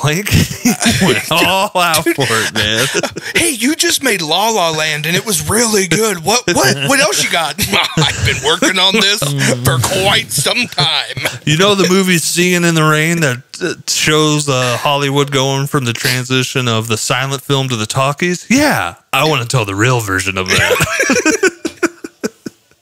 blanche." He went all out for it, man. Hey, you just made La La Land and it was really good. What else you got? I've been working on this for quite some time. You know the movie Singing in the Rain that shows Hollywood going from the transition of the silent film to the talkies? Yeah, I want to tell the real version of that.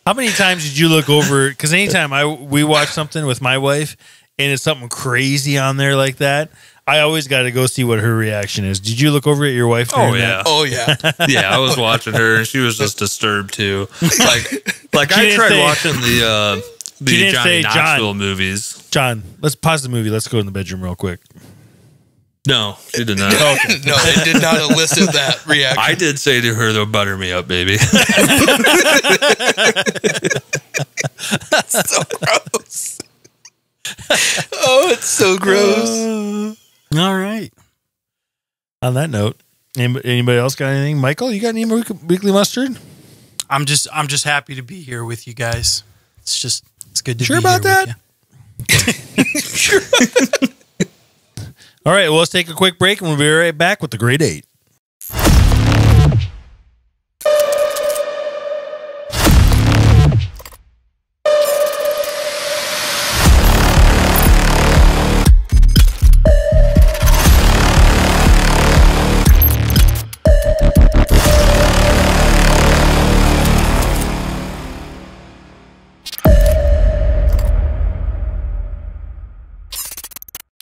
How many times did you look over? Because anytime we watch something with my wife and it's something crazy on there like that, I always got to go see what her reaction is. Did you look over at your wife? Oh, during yeah. that? Oh yeah. Yeah, I was watching her and she was just disturbed too. Like She I didn't tried say- watching the didn't Johnny say Knoxville John. movies. John, let's pause the movie. Let's go in the bedroom real quick. No, she did not. No, it did not elicit that reaction. I did say to her, "They'll butter me up, baby." That's so gross. Oh, it's so gross. All right. On that note, anybody else got anything? Michael, you got any weekly mustard? I'm just happy to be here with you guys. It's good to Sure be about here that? Sure. All right, well, let's take a quick break and we'll be right back with the Grade 8.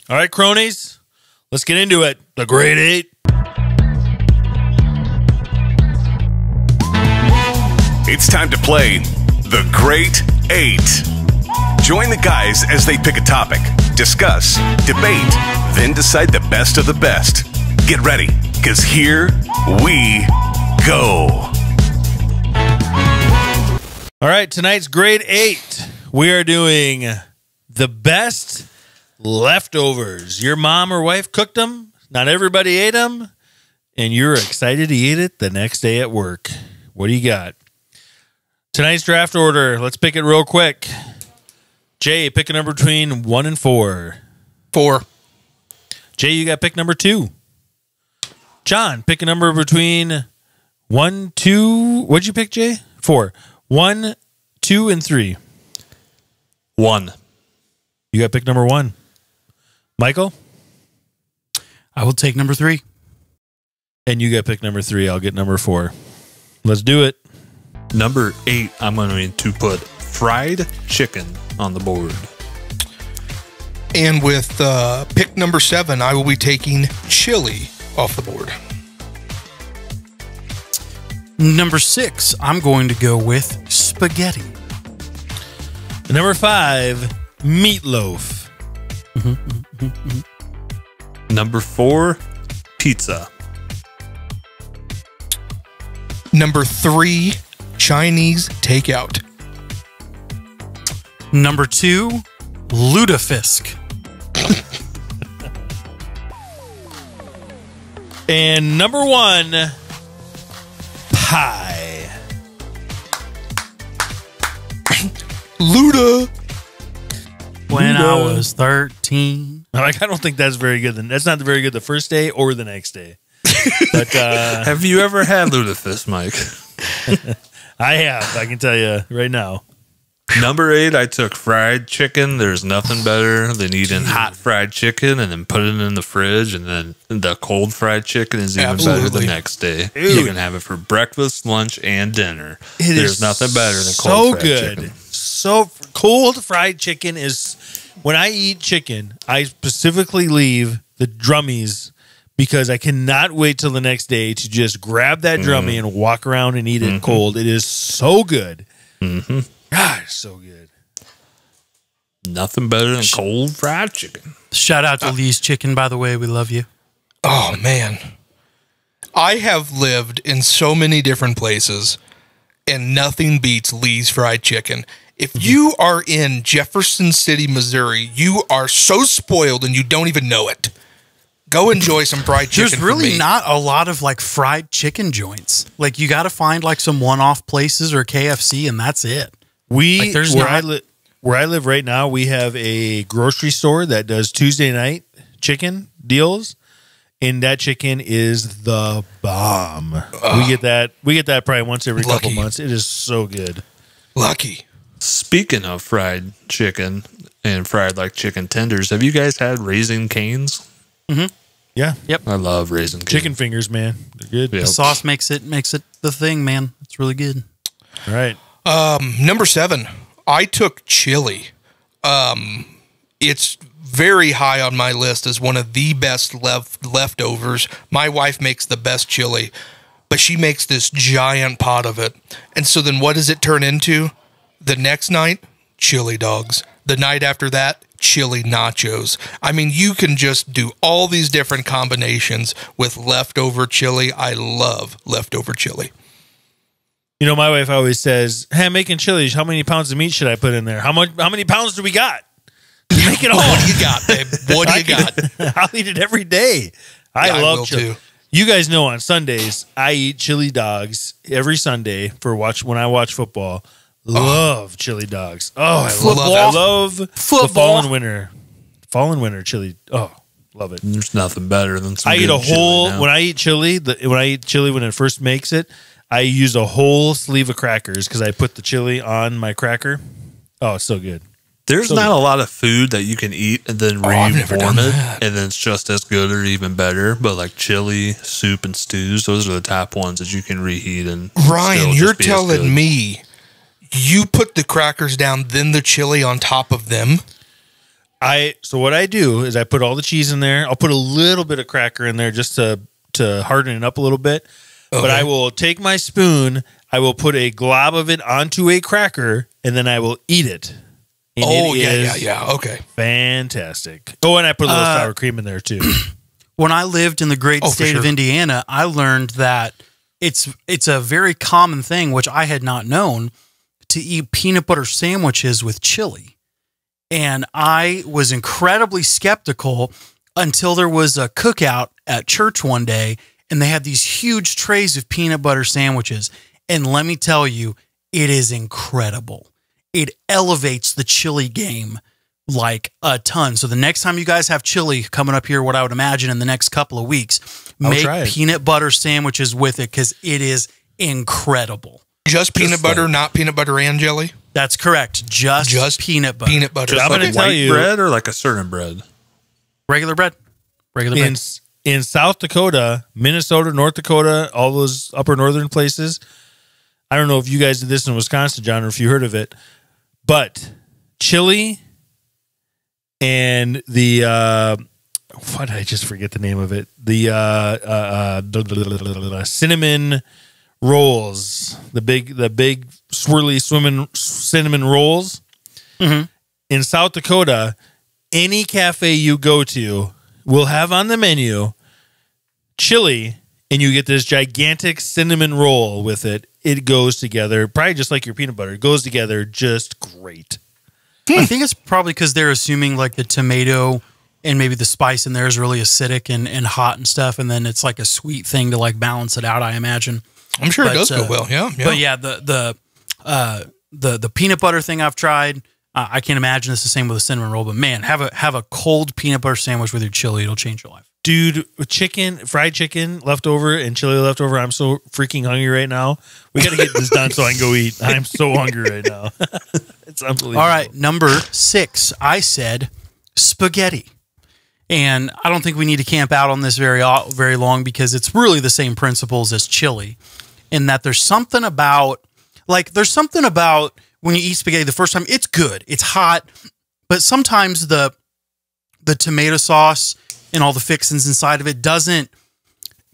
All right, cronies, let's get into it. The Grade 8. It's time to play The Great 8. Join the guys as they pick a topic, discuss, debate, then decide the best of the best. Get ready, because here we go. All right, tonight's Grade 8. We are doing the best leftovers. Your mom or wife cooked them. Not everybody ate them. And you're excited to eat it the next day at work. What do you got? Tonight's draft order. Let's pick it real quick. Jay, pick a number between 1 and 4. 4. Jay, you got pick number 2. John, pick a number between 1, 2. What'd you pick, Jay? 4. 1, 2, and 3. 1. You got pick number 1. Michael? I will take number 3. And you got pick number 3. I'll get number 4. Let's do it. Number 8, I'm going to put fried chicken on the board. And with pick number 7, I will be taking chili off the board. Number 6, I'm going to go with spaghetti. Number 5, meatloaf. Number 4, pizza. Number 3, Chinese takeout. Number 2, lutefisk. And number 1, pie. Luda. When I was 13. I don't think that's very good. That's not very good the first day or the next day. But Have you ever had lutefisk, Mike? I have. I can tell you right now. Number 8, I took fried chicken. There's nothing better than eating hot fried chicken and then put it in the fridge, and then the cold fried chicken is even better Absolutely. the next day. Dude. You can have it for breakfast, lunch, and dinner. It There's is nothing better than so cold fried good. chicken. So cold fried chicken is when I eat chicken, I specifically leave the drummies because I cannot wait till the next day to just grab that drummie and walk around and eat it cold. It is so good. God, it's so good. Nothing better than cold fried chicken. Shout out to Lee's Chicken, by the way. We love you. Oh, man. I have lived in so many different places, and nothing beats Lee's Fried Chicken. If you are in Jefferson City, Missouri, you are so spoiled and you don't even know it. Go enjoy some fried chicken. There's really for me. not a lot of like fried chicken joints. Like you got to find like some one-off places or KFC, and that's it. Like, there's where not- I live right now, we have a grocery store that does Tuesday night chicken deals, and that chicken is the bomb. We get that probably once every couple Lucky. months. It is so good. Lucky. Speaking of fried chicken and fried like chicken tenders, have you guys had Raising Cane's? Yeah. I love Raising Cane's. Chicken fingers, man. They're good. Yep. The sauce makes it the thing, man. It's really good. All right. Number 7, I took chili. It's very high on my list as one of the best leftovers. My wife makes the best chili, but she makes this giant pot of it. And so then what does it turn into? The next night, chili dogs. The night after that, chili nachos. I mean, you can just do all these different combinations with leftover chili. I love leftover chili. You know, my wife always says, "Hey, I'm making chili. How many pounds of meat should I put in there? How many pounds do we got? Make it all. What do you got, babe? What do you got? I'll eat it every day. I love chili. Too. You guys know on Sundays I eat chili dogs every Sunday for when I watch football. Love chili dogs. Oh, I love football. The fall and winter chili. Oh, love it. There's nothing better than some I eat good a whole chili now. when I eat chili when it first makes it. I use a whole sleeve of crackers because I put the chili on my cracker. Oh, it's so good. There's not a lot of food that you can eat and then I've never reform done it, that. and then it's just as good or even better. But like chili, soup, and stews, those are the top ones that you can reheat. And Ryan, still you're just be as good. telling me you put the crackers down, then the chili on top of them? So what I do is I put all the cheese in there. I'll put a little bit of cracker in there just to harden it up a little bit. Okay. But I will take my spoon, I will put a glob of it onto a cracker, and then I will eat it. And yeah. Okay. Fantastic. Oh, and I put a little sour cream in there too. When I lived in the great state of Indiana, I learned that it's a very common thing, which I had not known, to eat peanut butter sandwiches with chili. And I was incredibly skeptical until there was a cookout at church one day, and they had these huge trays of peanut butter sandwiches. And let me tell you, it is incredible. It elevates the chili game like a ton. So the next time you guys have chili coming up here, what I would imagine in the next couple of weeks, make peanut butter sandwiches with it because it is incredible. Just peanut butter, not peanut butter and jelly? That's correct. Just peanut butter. Peanut butter. I'm going to tell you, bread or like a certain bread? Regular bread. Regular bread. In South Dakota, Minnesota, North Dakota, all those upper northern places, I don't know if you guys did this in Wisconsin, John, or if you heard of it, but chili and the what did I just forget the name of it? The cinnamon rolls, the big swirly cinnamon rolls. Mm-hmm. In South Dakota, any cafe you go to will have on the menu chili, and you get this gigantic cinnamon roll with it. It goes together, probably just like your peanut butter. It goes together just great. I think it's probably because they're assuming like the tomato and maybe the spice in there is really acidic and hot and stuff, and then it's like a sweet thing to like balance it out, I imagine. I'm sure it does go well, yeah. But yeah, the peanut butter thing I've tried, I can't imagine it's the same with a cinnamon roll, but man, have a cold peanut butter sandwich with your chili. It'll change your life. Dude, fried chicken leftover and chili leftover. I'm so freaking hungry right now. We got to get this done so I can go eat. I'm so hungry right now. It's unbelievable. All right, number 6, I said spaghetti. And I don't think we need to camp out on this very long because it's really the same principles as chili in that there's something about when you eat spaghetti the first time, it's good, it's hot, but sometimes the tomato sauce and all the fixings inside of it doesn't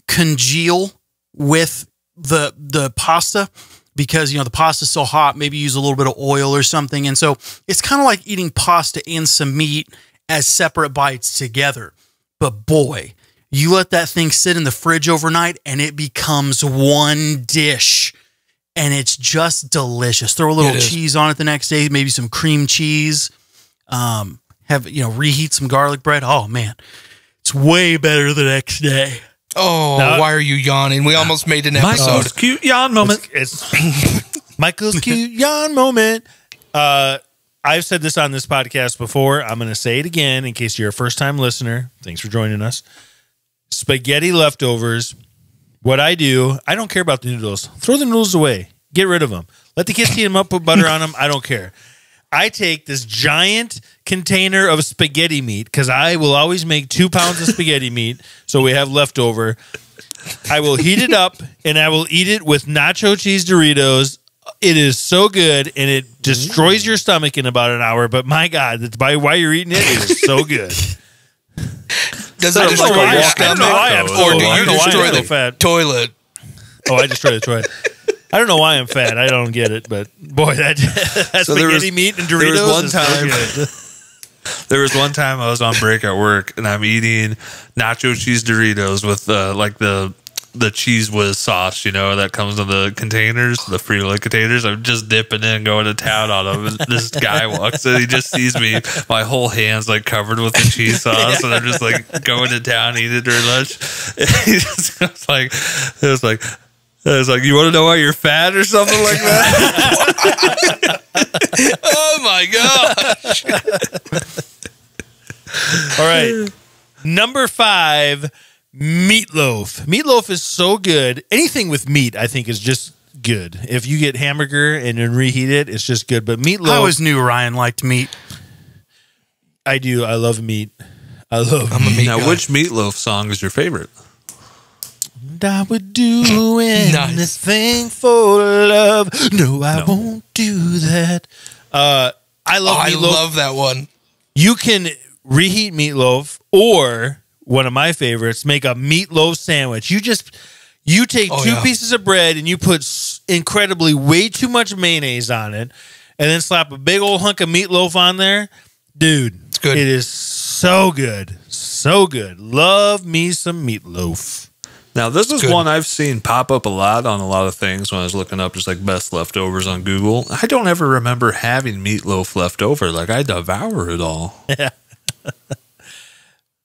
congeal with the pasta because, you know, the pasta's so hot, maybe use a little bit of oil or something. And so it's kind of like eating pasta and some meat as separate bites together. But boy, you let that thing sit in the fridge overnight and it becomes one dish and it's just delicious. Throw a little cheese on it the next day, maybe some cream cheese, reheat some garlic bread. Oh man, it's way better the next day. Oh, why are you yawning? We almost made an episode. Michael's cute yawn moment. It's Michael's cute yawn moment. I've said this on this podcast before. I'm going to say it again in case you're a first-time listener. Thanks for joining us. Spaghetti leftovers. What I do, I don't care about the noodles. Throw the noodles away. Get rid of them. Let the kids heat them up, put butter on them. I don't care. I take this giant container of spaghetti meat because I will always make 2 pounds of spaghetti meat, so we have leftover. I will heat it up, and I will eat it with nacho cheese Doritos. It is so good, and it destroys your stomach in about an hour, but my God, that's while you're eating it, it is so good. Does it destroy your stomach, or do you destroy the toilet? Oh, I destroy the toilet. I don't know why I'm fat. I don't get it, but boy, that spaghetti meat and Doritos. There was one is time. so good. There was one time I was on break at work and I'm eating nacho cheese Doritos with like the cheese whiz sauce, you know, that comes in the containers, the Frito-Lay containers. I'm just dipping in, going to town on them. This guy walks in, he just sees me, my whole hand's like covered with the cheese sauce, and I'm just like going to town, eating it during lunch. And he just was like, you want to know why you're fat or something like that? Oh my gosh. All right. Number 5, meatloaf. Meatloaf is so good. Anything with meat, I think, is just good. If you get hamburger and then reheat it, it's just good. But meatloaf, I always knew Ryan liked meat. I do. I love meat. I'm a meat Now, guy. which meatloaf song is your favorite? And I would do anything for love. No, I won't do that. I love I meatloaf. love that one. You can reheat meatloaf, or one of my favorites, make a meatloaf sandwich. You take two pieces of bread and you put incredibly way too much mayonnaise on it, and then slap a big old hunk of meatloaf on there. Dude, It's good. It is so good. So good. Love me some meatloaf. Now, this is good. one I've seen pop up a lot on a lot of things when I was looking up just like best leftovers on Google. I don't ever remember having meatloaf left over. Like, I devour it all.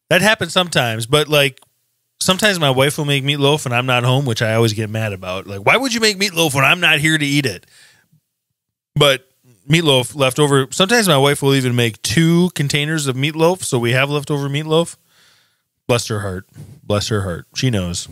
That happens sometimes, but like sometimes my wife will make meatloaf and I'm not home, which I always get mad about. Like, why would you make meatloaf when I'm not here to eat it? But meatloaf left over. Sometimes my wife will even make 2 containers of meatloaf, so we have leftover meatloaf. Bless her heart. Bless her heart. She knows.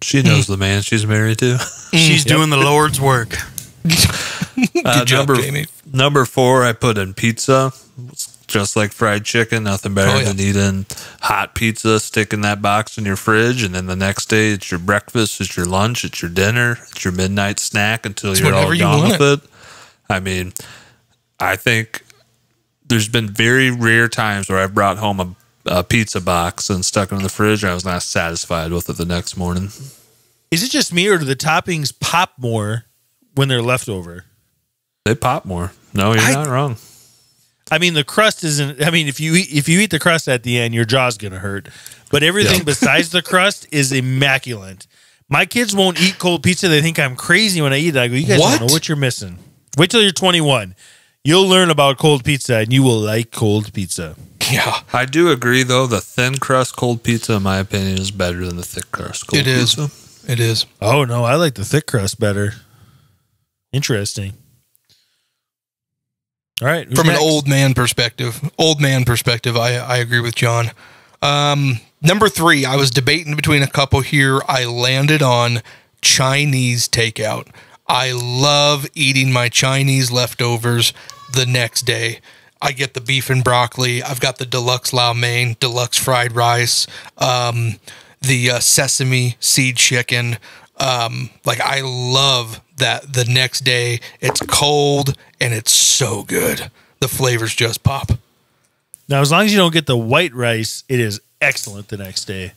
She knows the man she's married to. She's doing the Lord's work. Good job, Jamie. Number 4, I put in pizza. It's just like fried chicken. Nothing better than eating hot pizza, sticking that box in your fridge, and then the next day it's your breakfast, it's your lunch, it's your dinner, it's your midnight snack until you're all done with it. I mean, I think there's been very rare times where I've brought home a pizza box and stuck it in the fridge and I was not satisfied with it the next morning. Is it just me, or do the toppings pop more when they're leftover? They pop more. No, you're not wrong. I mean, the crust isn't. I mean, if you eat the crust at the end, your jaw's gonna hurt. But everything besides the crust is immaculate. My kids won't eat cold pizza. They think I'm crazy when I eat it. I go, you guys don't know what you're missing. Wait till you're 21. You'll learn about cold pizza, and you will like cold pizza. Yeah. I do agree, though. The thin crust cold pizza, in my opinion, is better than the thick crust cold pizza. It is. Oh, no. I like the thick crust better. Interesting. All right. From an old man perspective, I agree with John. Number 3, I was debating between a couple here. I landed on Chinese takeout. I love eating my Chinese leftovers the next day. I get the beef and broccoli. I've got the deluxe lau mein, deluxe fried rice, the sesame seed chicken. Like, I love that the next day it's cold and it's so good. The flavors just pop. Now, as long as you don't get the white rice, it is excellent the next day.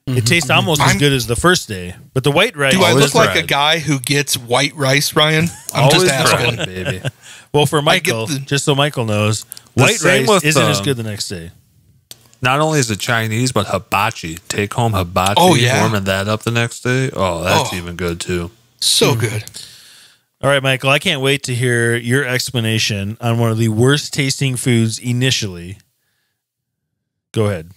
It tastes almost as good as the first day. But the white rice... Do I look like fried. a guy who gets white rice, Ryan? I'm Always just asking. fried, baby. Well, for Michael, just so Michael knows, white same rice with, isn't as good the next day. Not only is it Chinese, but hibachi. Take home hibachi, warming that up the next day. Oh, that's even good, too. So good. All right, Michael, I can't wait to hear your explanation on one of the worst tasting foods initially. Go ahead.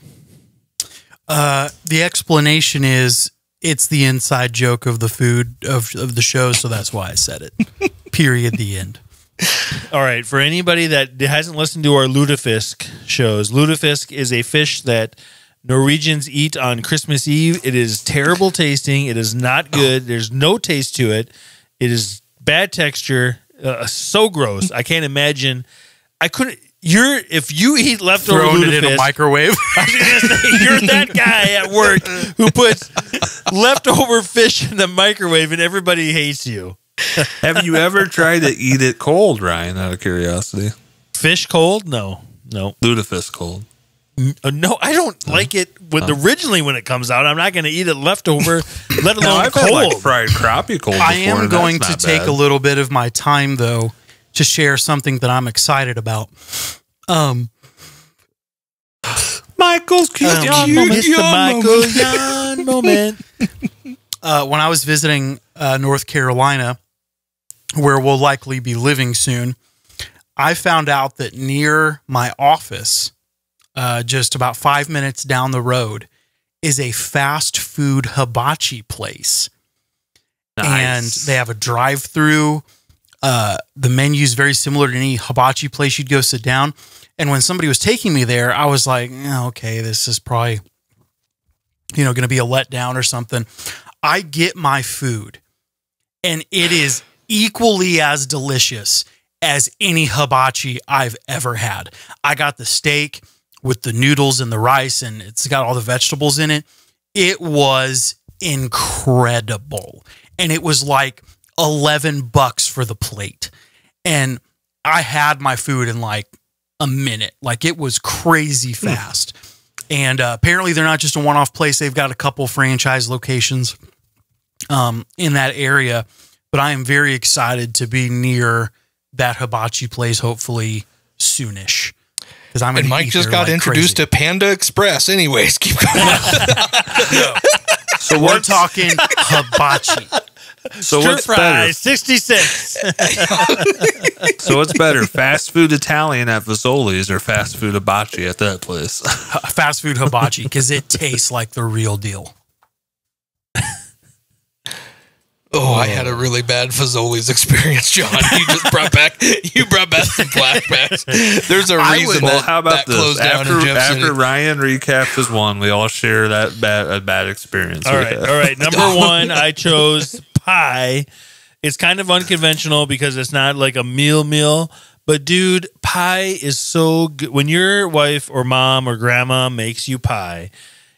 The explanation is it's the inside joke of the food of the show, so that's why I said it. Period. The end. All right, for anybody that hasn't listened to our lutefisk shows, lutefisk is a fish that Norwegians eat on Christmas Eve. It is terrible tasting. It is not good. There's no taste to it. It is bad texture. So gross. I can't imagine. I couldn't. If you eat leftover Throwing lutefisk, it in a microwave. I was gonna say, you're that guy at work who puts leftover fish in the microwave and everybody hates you. Have you ever tried to eat it cold, Ryan, out of curiosity? Fish cold? No. Lutefisk cold. No, I don't like it originally when it comes out. I'm not going to eat it leftover, let alone I've cold. had like fried crappie cold before. I am and going that's to not take bad. a little bit of my time, though, to share something that I'm excited about. Michael's cute yawn moment. It's the Michael Yawn moment. When I was visiting North Carolina, where we'll likely be living soon, I found out that near my office, just about 5 minutes down the road, is a fast food hibachi place. And they have a drive-through. The menu is very similar to any hibachi place you'd go sit down. And when somebody was taking me there, I was like, okay, this is probably, going to be a letdown or something. I get my food, and it is equally as delicious as any hibachi I've ever had. I got the steak with the noodles and the rice, and it's got all the vegetables in it. It was incredible. And it was like $11 for the plate. And I had my food in like a minute. Like, it was crazy fast. And apparently they're not just a one-off place. They've got a couple franchise locations in that area. But I am very excited to be near that hibachi place, hopefully soonish. Because I'm. And Mike just got introduced to Panda Express. Anyways, keep going. So we're talking hibachi. So Stir what's fry, better? 66. So what's better, fast food Italian at Fazoli's or fast food hibachi at that place? Fast food hibachi, because it tastes like the real deal. Oh, I had a really bad Fazoli's experience, John. You brought back some flashbacks. There's a reason Well, that, how about that this? closed down in Jeff City. After Ryan recapped his one, we all share that bad experience. All right. Number one, I chose pie. It's kind of unconventional because it's not like a meal. But, dude, pie is so good. When your wife or mom or grandma makes you pie,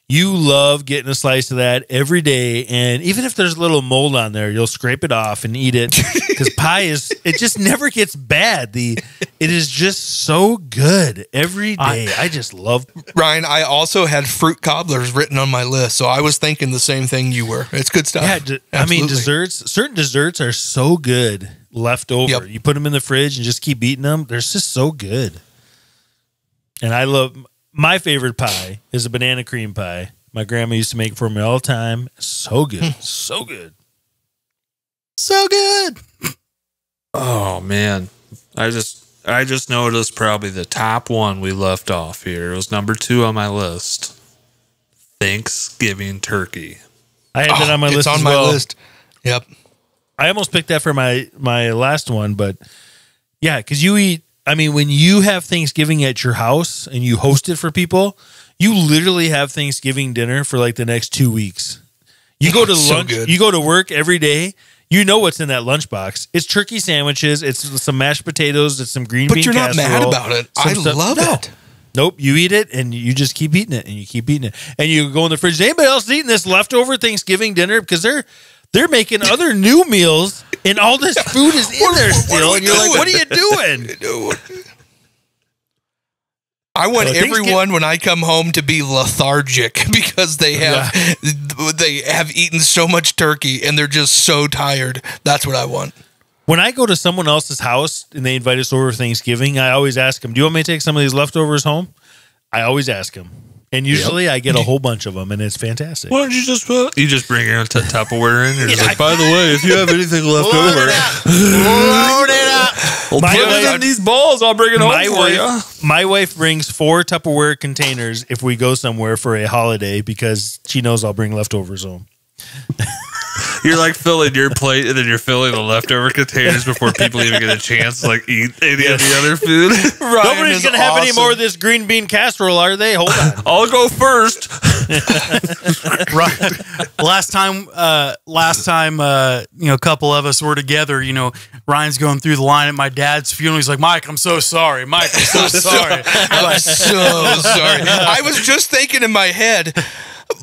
you love getting a slice of that every day. And even if there's a little mold on there, you'll scrape it off and eat it. Because pie it just never gets bad. It is just so good every day. I just love. Ryan, I also had fruit cobblers written on my list, so I was thinking the same thing you were. It's good stuff. Yeah, I mean, certain desserts are so good left over. Yep. You put them in the fridge and just keep eating them. They're just so good. And I love. My favorite pie is a banana cream pie. My grandma used to make for me all the time. So good. So good. So good. Oh man, I just noticed probably the top one we left off here. It was number 2 on my list. Thanksgiving turkey. I had that on my list. It's on as my well. list. Yep. I almost picked that for my last one, but yeah, because you eat. I mean, when you have Thanksgiving at your house and you host it for people, you literally have Thanksgiving dinner for like the next 2 weeks. You go to lunch, you go to work every day. You know what's in that lunchbox. It's turkey sandwiches. It's some mashed potatoes. It's some green bean But you're not mad casserole, about it. some I stuff. love it. Nope. You eat it and you just keep eating it and you keep eating it. And you go in the fridge. Is anybody else eating this leftover Thanksgiving dinner? Because they're making other new meals and all this food is in there still. And you're like, what are you doing? I want everyone when I come home to be lethargic because they have eaten so much turkey and they're just so tired. That's what I want. When I go to someone else's house and they invite us over for Thanksgiving, I always ask them, do you want me to take some of these leftovers home? I always ask them. And usually I get a whole bunch of them, and it's fantastic. Why don't you just put? You just bring your Tupperware in. You're just like, by the way, if you have anything left over, Load it up. well, put it in these balls. I'll bring it home for you. My wife brings 4 Tupperware containers if we go somewhere for a holiday because she knows I'll bring leftovers home. You're like filling your plate, and then you're filling the leftover containers before people even get a chance to like eat any of the other food. Nobody's going to have any more of this green bean casserole, are they? Hold on. I'll go first. Right. Last time, a couple of us were together. Ryan's going through the line at my dad's funeral. He's like, "Mike, I'm so sorry. Mike, I'm so sorry. I'm so sorry." I was just thinking in my head,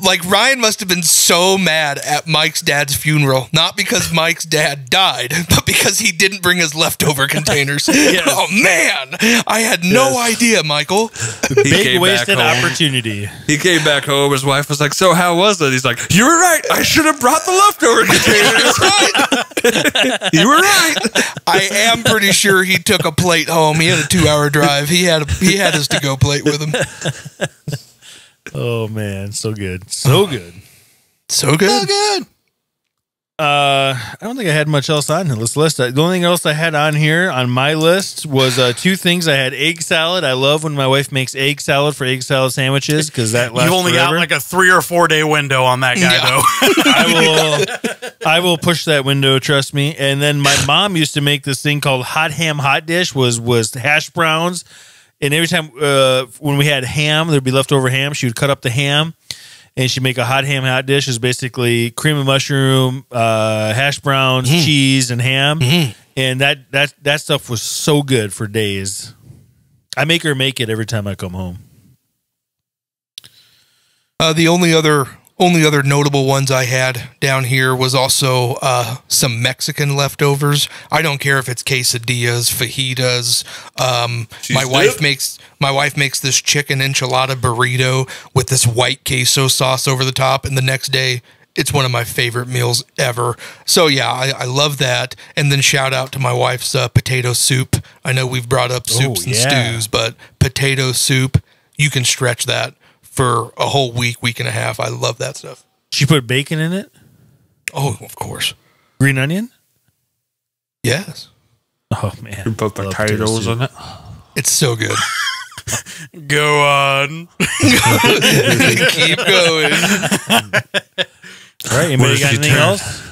Like, Ryan must have been so mad at Mike's dad's funeral, not because Mike's dad died, but because he didn't bring his leftover containers. Yes. Oh, man. I had no idea, Michael. Big wasted opportunity. He came back home. His wife was like, so how was it? He's like, you were right. I should have brought the leftover containers. You were right. I am pretty sure he took a plate home. He had a 2-hour drive. He had his to-go plate with him. Oh, man. So good. So good. So good. So good. I don't think I had much else on this list. The only thing else I had on here on my list was 2 things. I had egg salad. I love when my wife makes egg salad for egg salad sandwiches because that lasts You've only forever. got like a 3 or 4 day window on that guy, though. I will push that window, trust me. And then my mom used to make this thing called hot ham hot dish, was hash browns. And every time when we had ham, there'd be leftover ham. She would cut up the ham, and she'd make a hot ham hot dish. It's basically cream and mushroom, hash browns, cheese, and ham. And that stuff was so good for days. I make her make it every time I come home. The only other notable ones I had down here was also some Mexican leftovers. I don't care if it's quesadillas, fajitas. My wife makes this chicken enchilada burrito with this white queso sauce over the top, and the next day it's one of my favorite meals ever. So yeah, I love that. And then shout out to my wife's potato soup. I know we've brought up soups and stews, but potato soup, you can stretch that for a whole week and a half. I love that stuff. She put bacon in it? Oh, of course. Green onion? Yes. Oh, man. You put potatoes in it? It's so good. Go on. Keep going. All right. Anybody got anything else?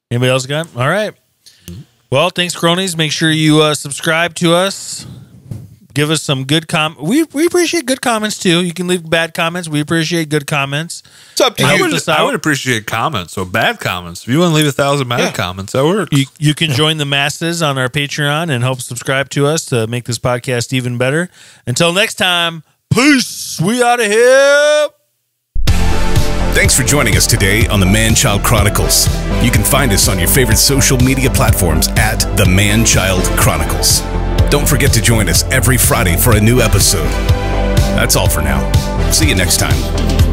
Anybody else got? All right. Well, thanks, cronies. Make sure you subscribe to us. Give us some good we appreciate good comments too. You can leave bad comments. We appreciate good comments. It's up to you. I would appreciate comments. So bad comments. If you want to leave 1,000 bad comments, that works. You can join the masses on our Patreon and help subscribe to us to make this podcast even better. Until next time, peace. We out of here. Thanks for joining us today on the Man Child Chronicles. You can find us on your favorite social media platforms at the Man Child Chronicles. Don't forget to join us every Friday for a new episode. That's all for now. See you next time.